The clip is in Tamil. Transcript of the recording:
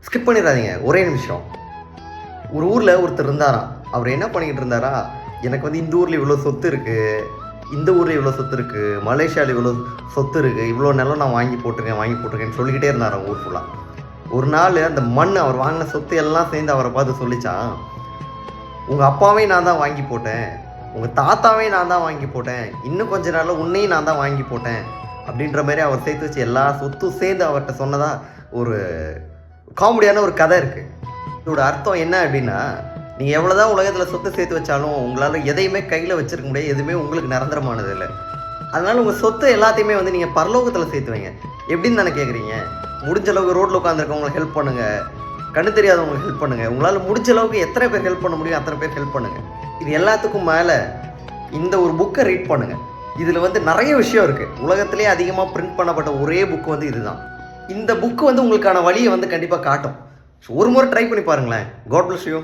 ஸ்கிப் பண்ணிடாதீங்க. ஒரே நிமிஷம். ஒரு ஊரில் ஒருத்தர் இருந்தாராம். அவர் என்ன பண்ணிக்கிட்டு இருந்தாரா, எனக்கு வந்து இந்த ஊரில் இவ்வளோ சொத்து இருக்குது, இந்த ஊரில் இவ்வளோ சொத்து இருக்குது, மலேசியாவில் இவ்வளோ சொத்து இருக்குது, இவ்வளோ நிலம் நான் வாங்கி போட்டிருக்கேன்னு சொல்லிக்கிட்டே இருந்தாராம் ஊர் ஃபுல்லாக. ஒரு நாள் அந்த மண், அவர் வாங்கின சொத்து எல்லாம் சேர்ந்து அவரை பார்த்து சொல்லிச்சான், உங்கள் அப்பாவே நான் தான் வாங்கி போட்டேன், உங்கள் தாத்தாவே நான் தான் வாங்கி போட்டேன், இன்னும் கொஞ்ச நாளில் உன்னையும் நான் தான் வாங்கி போட்டேன் அப்படின்ற மாதிரி அவர் சேர்த்து வச்சு எல்லா சொத்தும் சேர்ந்து அவர்கிட்ட சொன்னதா ஒரு காமெடியான ஒரு கதை இருக்குது. இதோட அர்த்தம் என்ன அப்படின்னா, நீங்கள் எவ்வளோதான் உலகத்தில் சொத்து சேர்த்து வச்சாலும் உங்களால் எதையுமே கையில் வச்சுருக்க முடியாது, எதுவுமே உங்களுக்கு நிரந்தரமானது இல்லை. அதனால் உங்கள் சொத்து எல்லாத்தையுமே வந்து நீங்கள் பரலோகத்தில் சேர்த்து வைங்க. எப்படின்னு தானே கேட்குறீங்க? முடிஞ்ச அளவுக்கு ரோட்டில் உட்காந்துருக்கவங்களுக்கு ஹெல்ப் பண்ணுங்கள், கண்ணு தெரியாதவங்களுக்கு ஹெல்ப் பண்ணுங்கள், உங்களால் முடிஞ்ச அளவுக்கு எத்தனை பேர் ஹெல்ப் பண்ண முடியும் அத்தனை பேர் ஹெல்ப் பண்ணுங்கள். இது எல்லாத்துக்கும் மேலே இந்த ஒரு புக்கை ரீட் பண்ணுங்கள். இதில் வந்து நிறைய விஷயம் இருக்குது. உலகத்திலே அதிகமாக பிரிண்ட் பண்ணப்பட்ட ஒரே புக்கு வந்து இதுதான். இந்த புக்கு வந்து உங்களுக்கான வழியை வந்து கண்டிப்பாக காட்டும். ஒரு முறை ட்ரை பண்ணி பாருங்களேன். God bless you.